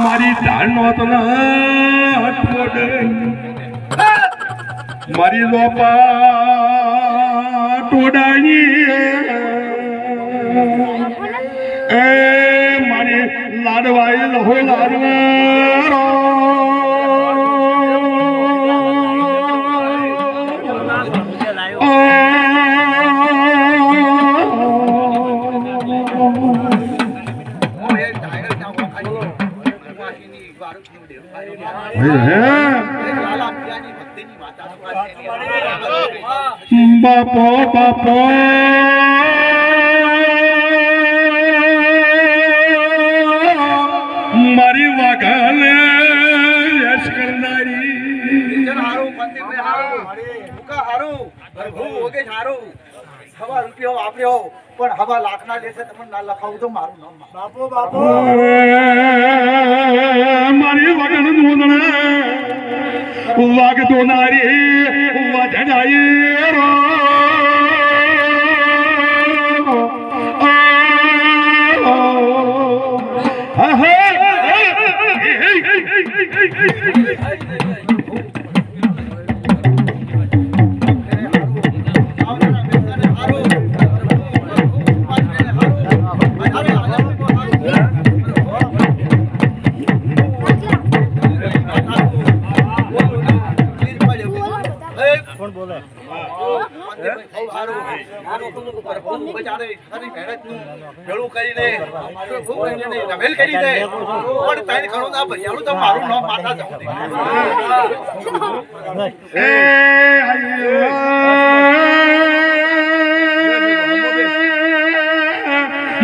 મારી ધારનો તો મારી લોપા ટોડાની એ મારી લાડવાઈ લહો લાડવા બાપો બાપો મારી વાઘાને યશ કરનારી હારું પંડિત હારું મુકા હારું ભૂ ઓગે હારું હવા રૂપિયો વાપર્યો પણ હવા લાખના લેશે તમને ના લખાવું તો મારું નામ બાપો બાપો મારી વાઘાને દોદણે વાઘ દોનારી વધડાઈ રો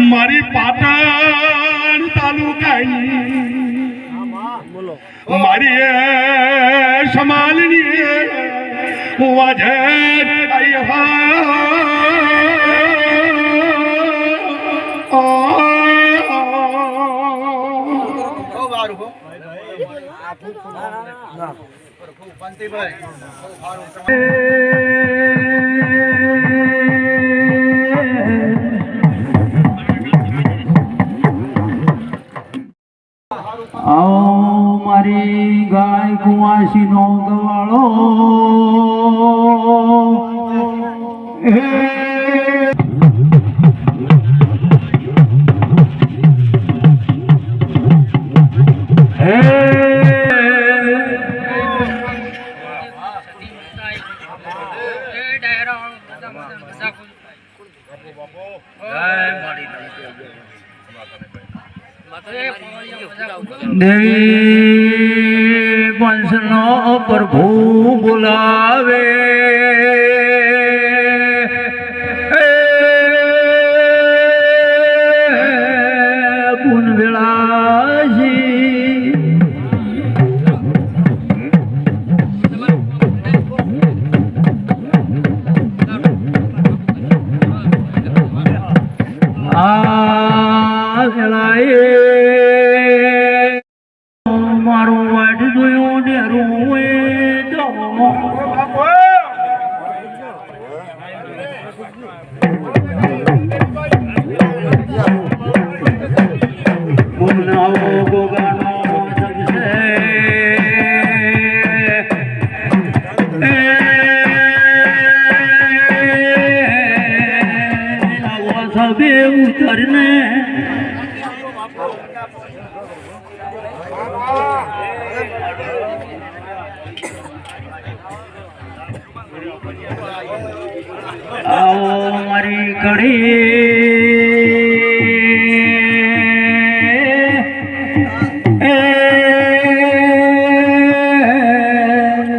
મારી પાટણ તાલુકાની મારી સમાલની વાજે આવો મારી ગાય કુંવાસી નો ગવાળો દેવી વંશનો પ્રભુ બોલાવે ગુણ વિલાસી આ વેલાએ મારું વાટ જોયું ને રોએ ગુનાઓ ગોગાનો સગશે સબે ઉતરને આવો મારી કડી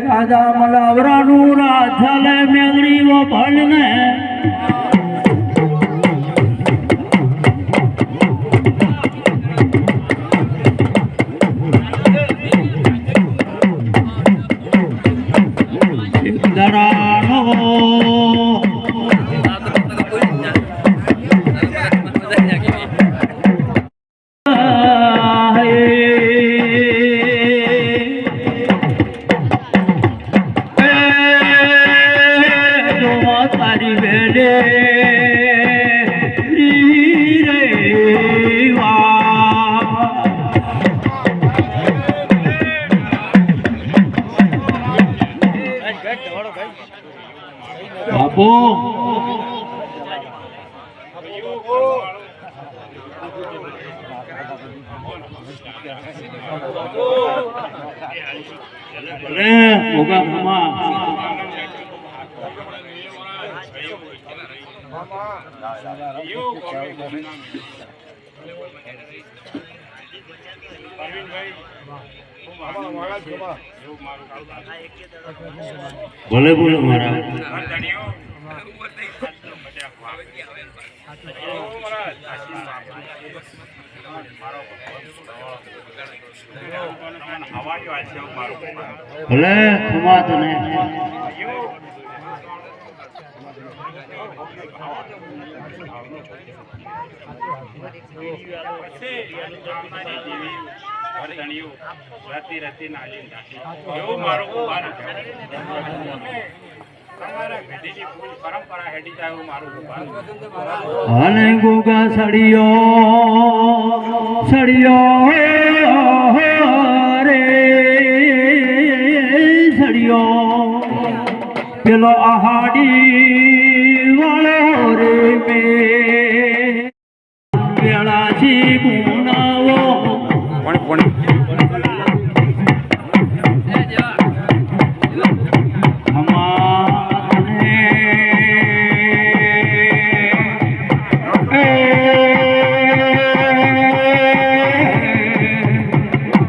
રાજા મલાવરાનું રાધાલે મેળવી વફાળને મારી બેડે રે વા બાપુ ભલે ભોગા ખમા ભલે બોલો મારા ભલે ખમા તને અને ગોગા સળિયો રે સળિયો પેલો આહાડી વાળો રે મે પેલાથી ગુનાવો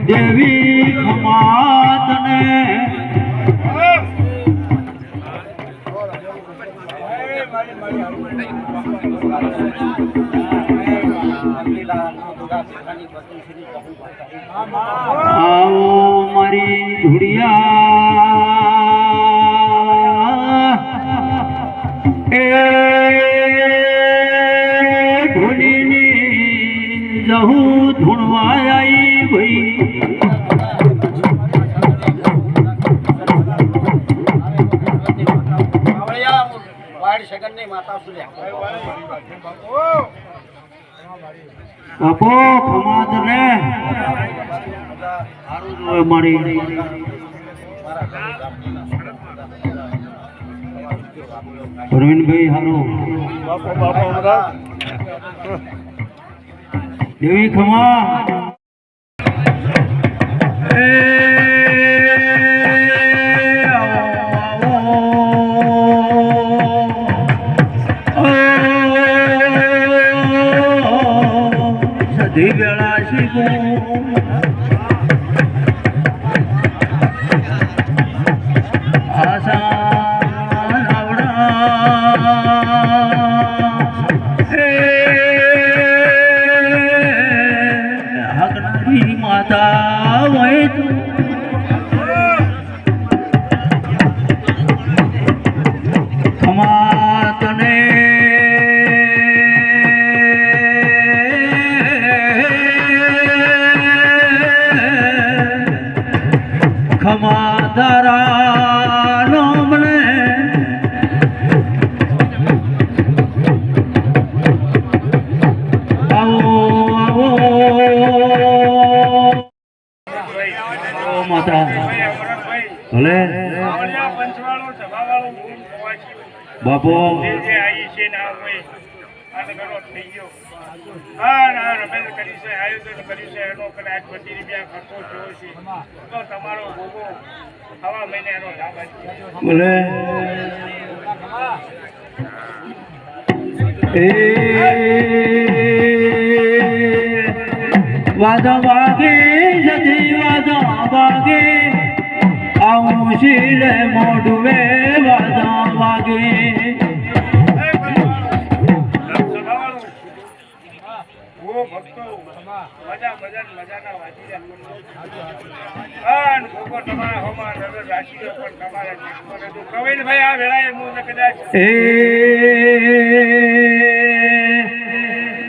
દેવી ખમાતને આવો મારી ધુડિયા એ ઢોલીની જહુ ધૂણવા આવી ભાઈ બાપો ખમાત ને મારી પ્રવીણભાઈ હારો દેવી ખમા સધી વેળા શીખું આશા હકનારી માતા હોય તું ખમા તને ખમા તારા નામને આવો માતા ભલે બાપો બોલે વાદા વાગે જતી વાદા વાગે આવું શીલે મોઢવે વાદા વાગે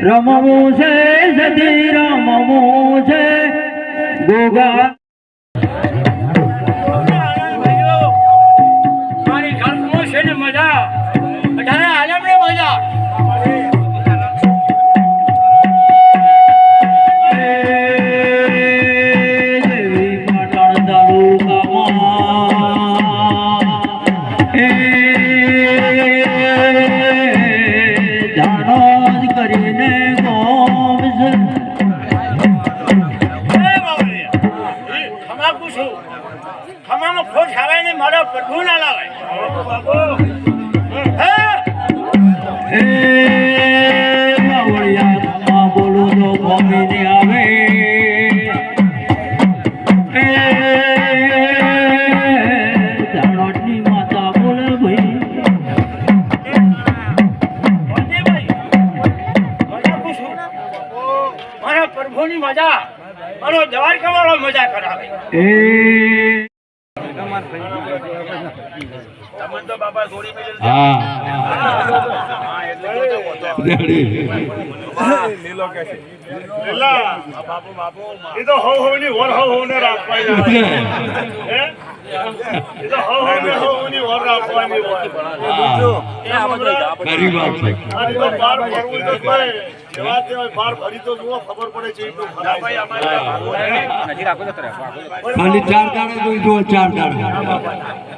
રમવું છે સદી રમવું છે ગોગા મારી ઘર છે ને મજા 18 જમાનામાં ખોટ આવે ને મારા પ્રભુ ના લાવે એ બાવળિયા બોલું તો મમ્મી ને આવે એ દાણોટની માતા બોલે ભાઈ મારા પ્રભુની મજા મારો દ્વારકા વાળો મજા કરાવે એ હા એ તો હો હો ની વર હો ને રાખવાની હે એ તો હો ની વર રાખવાની હોય ખરી વાત છે અને તો બાર ફરવું તો ભાઈ જેવા તે બાર ફરી તો જુઓ ખબર પડે છે એટલું ભાઈ ખાલી 4 દાડા જોઈ જો 4 દાડા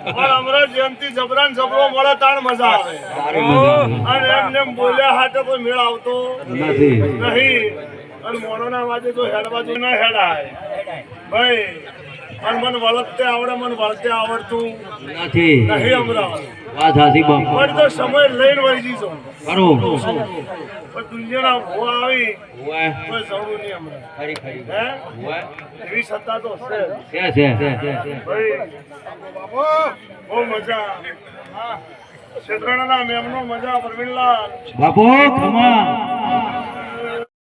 પણ અમરા જયંતિ જબરાન જબરો મળે તાણ મજા આવે અને એમને એમ બોલ્યા હાટે કોઈ મેળ આવતો નથી નહીં અને મોરોના વાજે તો હેડ બાજુ ના હેડાય ભાઈ અને મને વળતે આવડે મને વળતે આવડતું નથી નહીં અમરા વાત સાચી બાપા પણ તો સમય લઈને વહી જઈશો કરો પણ દુનિયાના ભૂવા આવી ઓય કોઈ જરૂર નહીં અમરા ખરી ખરી હે ઓય એવી સત્તા તો છે છે ભાઈ બહુ મજા ક્ષેત્રના મેમનો મજા પ્રવીણલાલ બાપો ખમા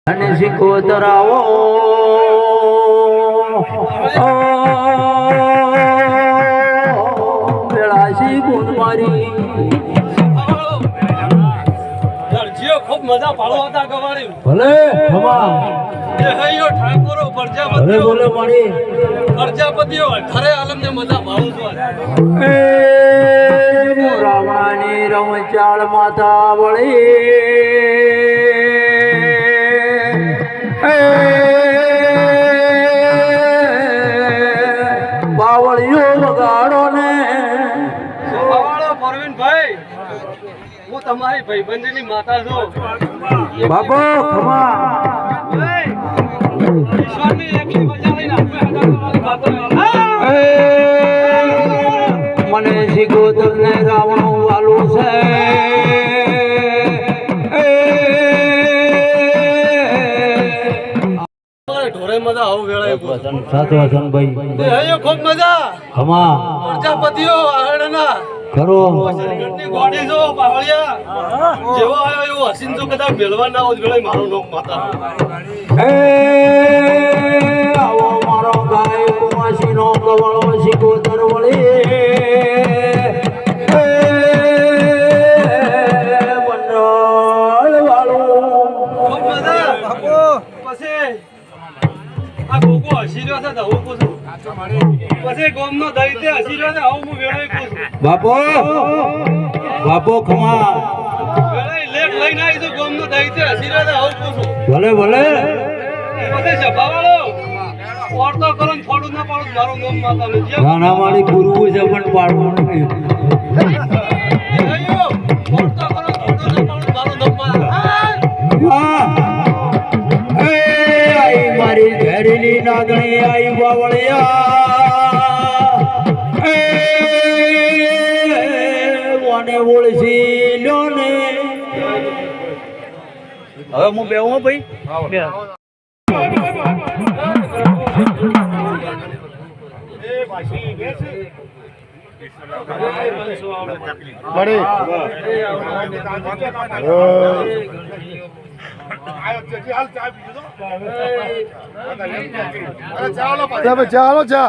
અને શીખો તરાવો બેળાશી ગુણ મારી ખૂબ મજા પાડો હતા ગવાડી ભલે ખમા એ હૈયો ઠાકોરો ભલે પ્રજાપતિઓ બોલે મારી પ્રજાપતિઓ ખરે આલમને મજા પાડું છું એ રાવણાની રમચાળ માતા વળી એ બાવળીઓ વગાડો ને સવાળો પરવીનભાઈ હું તમારી ભાઈબંધીની માતા છું બાપો ખમા ઈશ્વરની એકલી મજા લઈને આપણે એ મને સિગોદર ને રાવણો વાલું છે ઢોરે મજા આવું વેળાએ સાચો ભાઈ હૈયો ખૂબ મજા ખમા પ્રજાપતિઓ આહડના ખરો ઘરની ગોડી જો બાવળિયા જેવો આવ્યો એવો હસીન જો કદાચ મેળવા ના આવો વેળાએ મારું નામ માતા એ આવો મારો ગાય કુમાસી નો કવળો સિગોદર વળી એ મંડળ વાળું ખૂબ મજા પછી આ ગોગો હસી રહ્યો છે તો હું પૂછું પછી ગોમનો દૈત્ય હસી રહ્યો છે આવું હું વેળાએ પૂછું બાપો ખમા વેળાએ લેખ લઈને આવી તો ગોમનો દૈત્ય હસી રહ્યો છે આવું પૂછું ભલે ભલે પછી સભાવાળો ઓરતો કરો ને ફોડું ના પાડું મારું નામ માતા નથી નાના મારી ગુરુ છે પણ પાડવું નહીં અయ్యో ઓરતો કરો ફોડું ના પાડું મારું નામ માતા એ આઈ મારી ઘરેલી નાગણી આઈ બાવળિયા એ વાને ઓળસી લ્યો ને હવે હું બેહું હો ભાઈ ચાલો ચા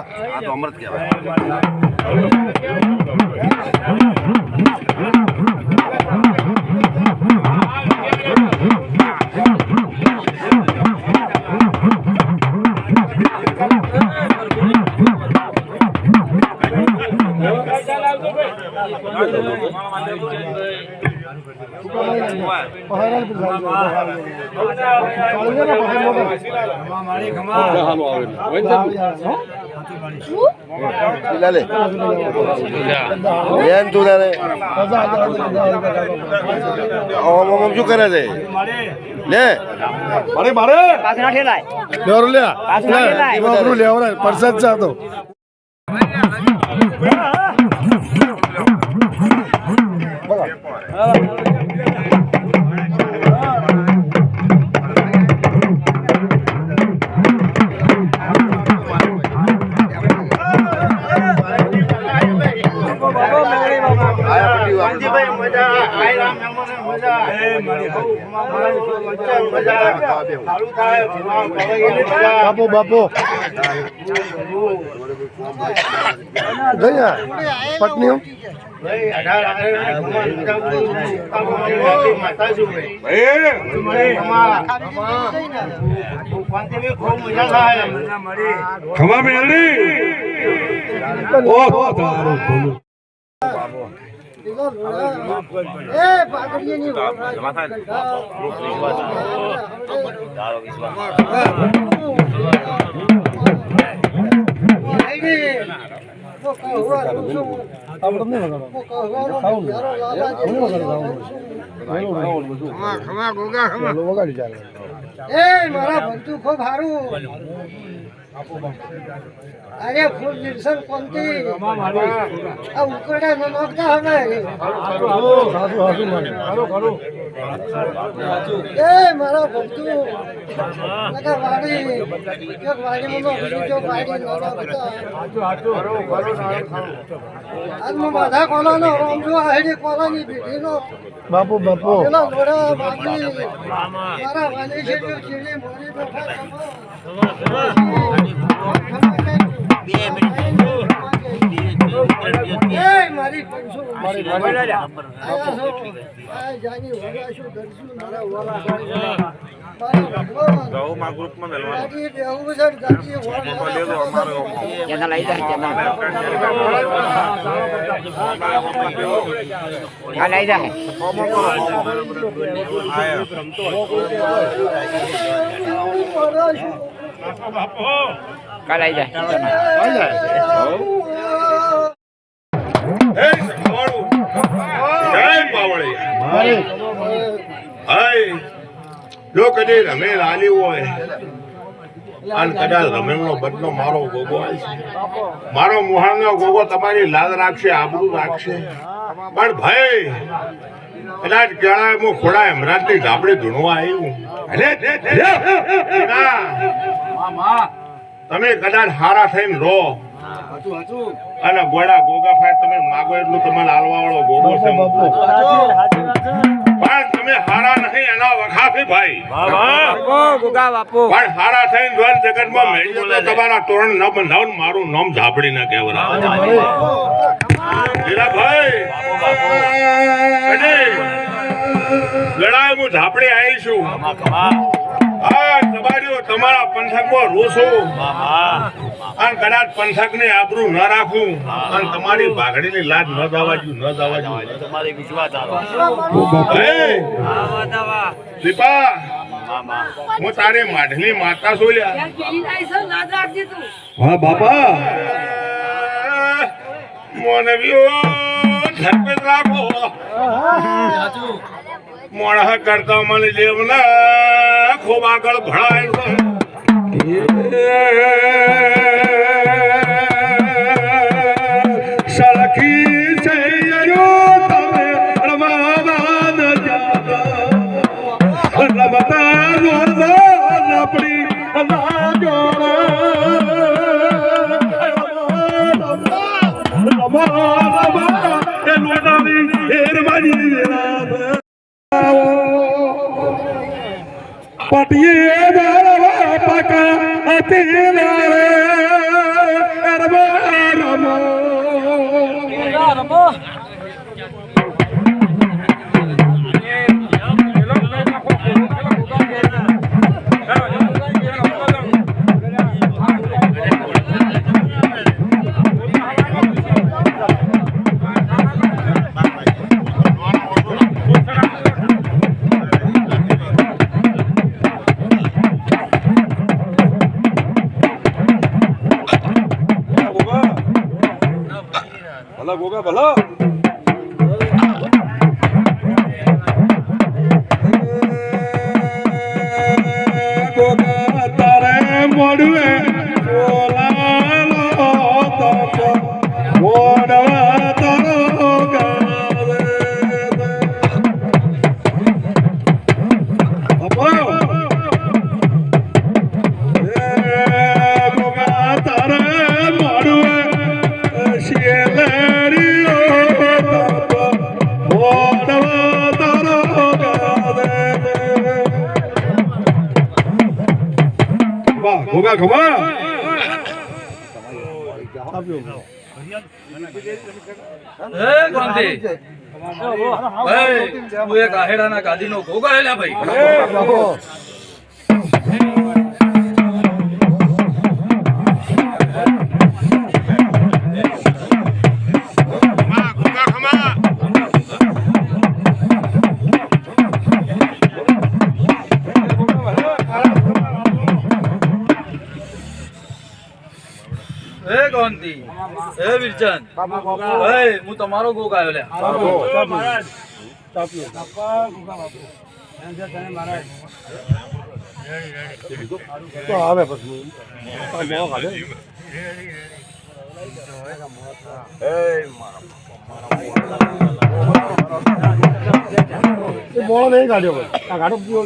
શું કરે છે લે મારે લેવરાય પ્રસાદ ચાતો કાંતિભાઈ મજા આઈ રામ નમને મજા મજા સારું થાય બાપુ બાપુ જયા પત્ની ખમા મેલડી ઓ તારું ભલું મારા ભરતું ખૂબ સારું અરે ફૂલ નિર્સન કોંતી આ ઉકરડા ન નોખતા હવે એ મારા ભરતું લગા વાડી જો વાડી મનો જો વાડી ન નોખતા આજ મો બાધા કોલાનો રોમજો આહેડી કોલાની બીડીનો બાપુ બાપુ પેલા લોડા બાપી મારા વાલી છે જો ચીડી મોરી બેઠા મારી જાની વગાશું દર્શન મારા વાલા ગ્રુપમાં કાલાઈ જાય જો કદી રમે લાલી હોય અને કદાચ રમેલનો બદલો મારો ગોગો આવશે, મારો મુહાણનો ગોગો તમારી લાજ રાખશે, આબરૂ રાખશે. પણ ભાઈ કદાચ કેળામાં ખોડા એમરાજની ધાબડે ધૂણવા આવ્યું તમે કદાચ હારા થઈને રહો અને ગોળા ગોગા ફાય તમે માગો એટલું તમે લાલવા વાળો ગોગો છે. પણ તમે હારા નહીં એના વખાફી ભાઈ પણ હારા થઈને રોજ જગતમાં મેળ્યો તો તમારા તોરણ ન બંધાવ મારું નામ ઝાપડી ના કહેવરા ભાઈ લડાઈ હું ઝાપડી આવીશું. તમારા પંથકમાં રોષો અને કદાચ પંથક ને આબરૂ ન રાખું અને તમારી ભાગડીની લાજ ન દાવાજુ દીપા હું તારી માઢની માતા સોલ્યા. હા બાપા મને રાખો મોણા કરતા મને દેવના ખૂબ આગળ ભણાય સળખી છે તમે રમાવાન રમતા આપણી પટિયે પકા ગોગા ભલો ગોગા તારે મોડવે મોડવા તારો ગોગા તારે મોડવે શિયલરીઓ ભોગા ખબર હે ગોમતી ભાઈ તું એક આહેડાના ગાદીનો ઘોઘો હેલા ભાઈ બાપુ હે ગોમતી હે વીરચંદ ભાઈ હું તમારો ઘોઘો આવ્યો લ્યા તો આવે પછી મોળો નહીં કાઢ્યો ભાઈ આ ગાડો પીવો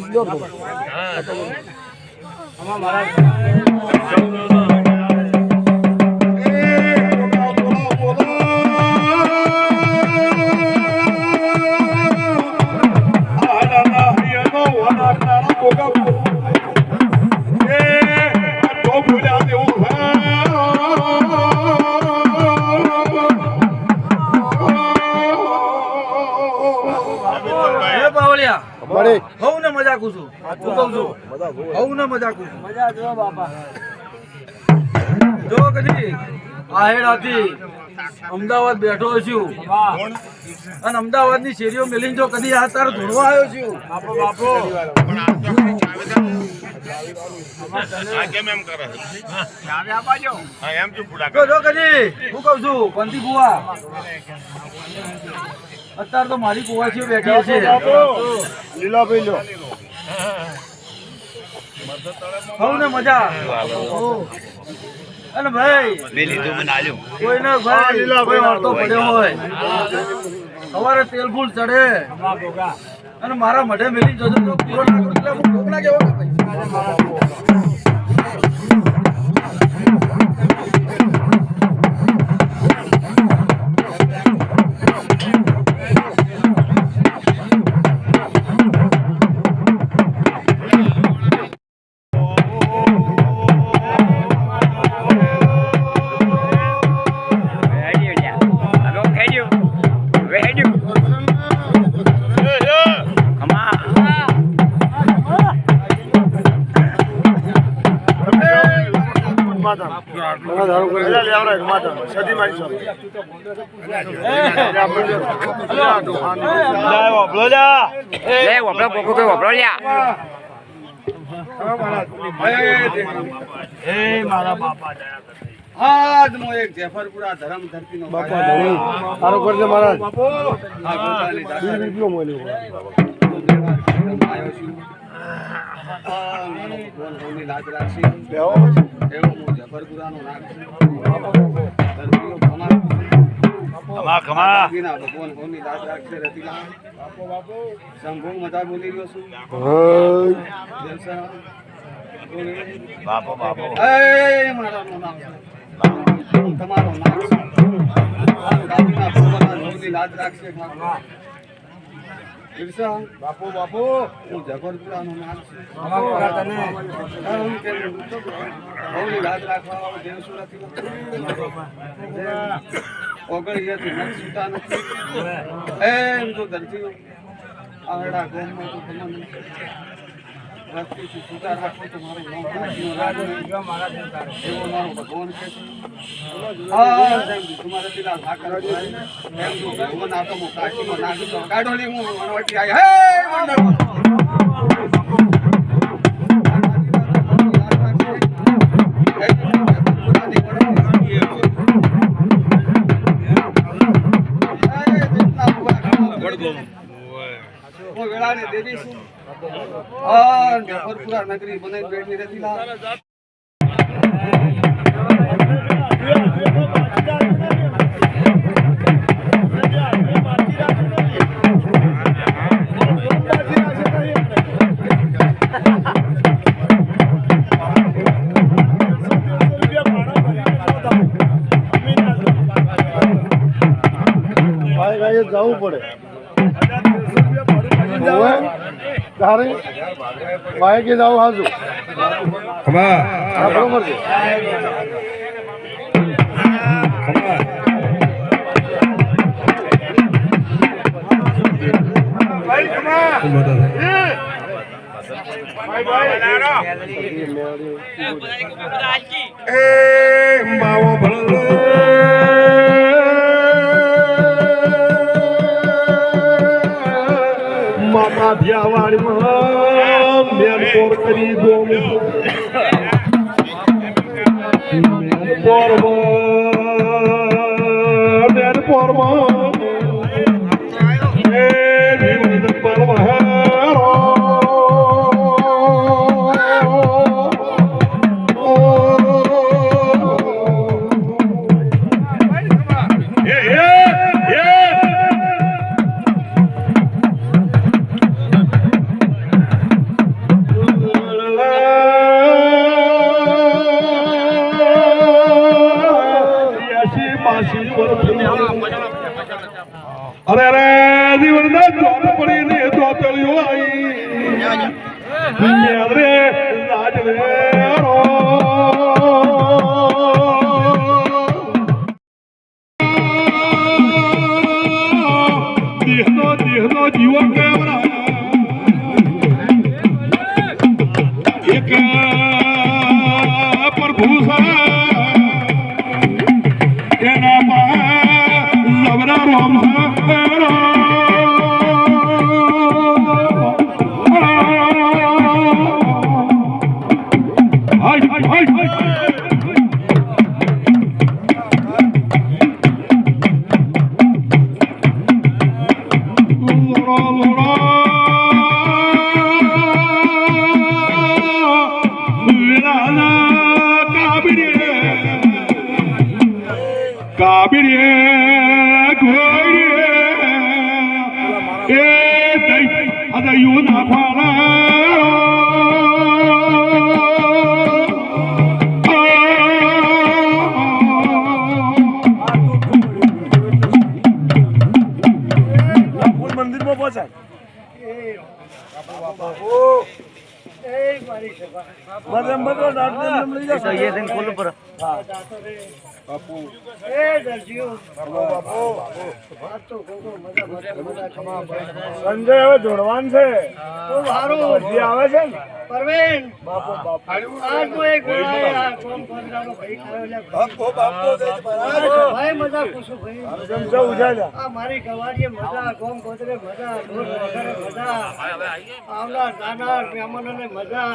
હે પાવળિયા મળે હઉ ને મજાક છું હું કહું છું હઉ ને મજાક છું મજા જો બાપા જો કદી આહેડાથી અમદાવાદ બેઠો છું અને અમદાવાદની શેરીઓ મેલીને જો કદી આ તાર ધોળવા આવ્યો છું બાપો કેમ એમ કરે એમ ચૂપ જો કદી હું કહું છું પંથી બુઆ અત્યારે તો મારી કુવાસીઓ બેઠી છે લીલો પી લો હઉ ને મજા અને ભાઈ કોઈને ભાઈ કોઈ વાળતો પડ્યો હોય સવારે તેલ ફૂલ ચડે અને મારા મઢે મેલી જજો તો પૂરો ના કરું એટલે હું કોકના કેવો ને ભાઈ આજ મો એક જેફરપુરા ધરમ ધરતીનો બાપા ધણી સારો કરજે મહારાજ આ ગોતાની દાદા બીજો મોલ્યો આવ્યો છું બોલ બોલી લાજ રાખી બેહો એવો હું જફરપુરાનો નામ ધરતીનો ખમા ભગવાન ભગવાનની લાજ રાખશે રતિલા બાપો શંભુ મજા બોલી રહ્યો છું બાપો એ મારાનું નામ તમારો નામ દાદીના ભગવાનના ભગવાનની લાજ રાખશે ઈર્ષા બાપો હું જબરપુરાનો નામ છું ભગવાનની લાજ રાખવા દેવસુ નથી ઓગળિયાથી મત છૂટા નથી એમ જો દર્દીઓ આવડા ગોમમાં તો તમને રસ્તીથી છૂટા રાખો તો મારું નામ કાશીનો રાજ નહીં. એવો મારો ભગવાન કહે છે. હા જેમ તમારા પેલા ભાકર હોય, એમ જો ભગવાન આ તો હું કાશીમાં નાખી દઉં. કાઢોલી હું વણવટી આવી. હે મંડળમાં. હું વેળાને દેવી છું. હા જફરપુરા નગરી બનાવી બેઠી રહેતી ના. જવું પડે તારે બાઈકે જાવ હાજુ ખબર હા બરોબર છે બાવો ભલો માતા ભ્યાવાડીમાં મેન પોર કરી ગોમ મેન પોરમાં એ જીવન પરમહારો અરે અરે જીવનના ચોટ પડીને ચોતળીઓ આવી રે લાજ રે દેહનો જીવો કેવરા એક પ્રભુ એના લવરા રોમ કાબીરે ઘોડીએ એ દઈ અદયુ મંદિરમાં પહોંચાય સંજય હવે જોડવાન છે આવે છે ને પરવીન આજ તો એક કોમ કોંદરાનો ભાઈ ખાયો ભાઈ મજા પૂછું ભાઈ સમજો ઉજાજા આ મારી ગવાડીએ મજા કોમ કોંદરે મજા ઢોલ વગરે મજા આવનાર નાનાર મહેમાનોને મજા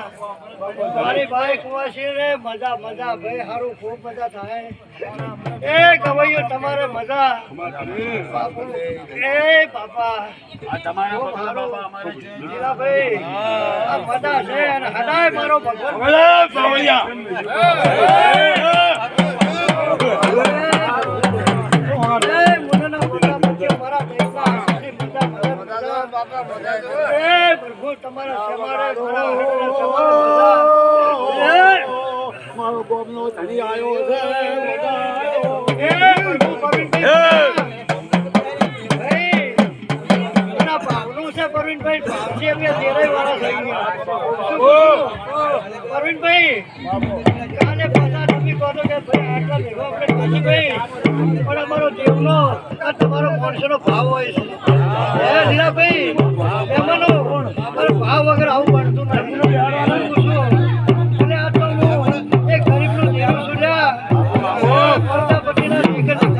મારી ભાઈ કુવાસી ને મજા મજા ભાઈ સારું ખૂબ મજા થાય એ ગવાઈઓ તમારે મજા એ બાપા ભાઈ આ મજા છે અને હદાય મારો ભગવાન મારો ગોમનો ધણી આવ્યો છે પરવીનભાઈ ભાવજી અમે તેરેય વાળા થઈ ગયા પરવીનભાઈ કાલે પાછા તમે કહો છો કે ભાઈ આટલા ભેગો આપણે નથી ભાઈ પણ અમારો દેવનો આ તમારો માણસોનો ભાવ હોય છે હે લીલાભાઈ એમાંનો અમારો ભાવ વગર આવું પડતું નથી અને આ તો હું એક ગરીબનો દેવ સુલ્યા પ્રજાપતિના દીકરા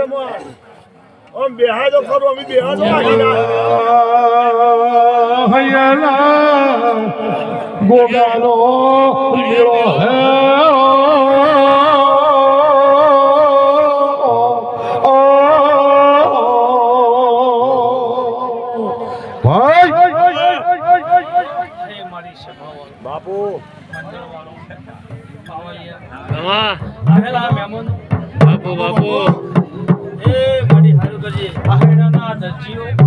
જમવા આમ બેહા તો ખરું અમે બેહા તો ગોગાનો મેળો હે બાપુ બાપુ એ મારી હારું કરજે આ હેડાના દરજીઓ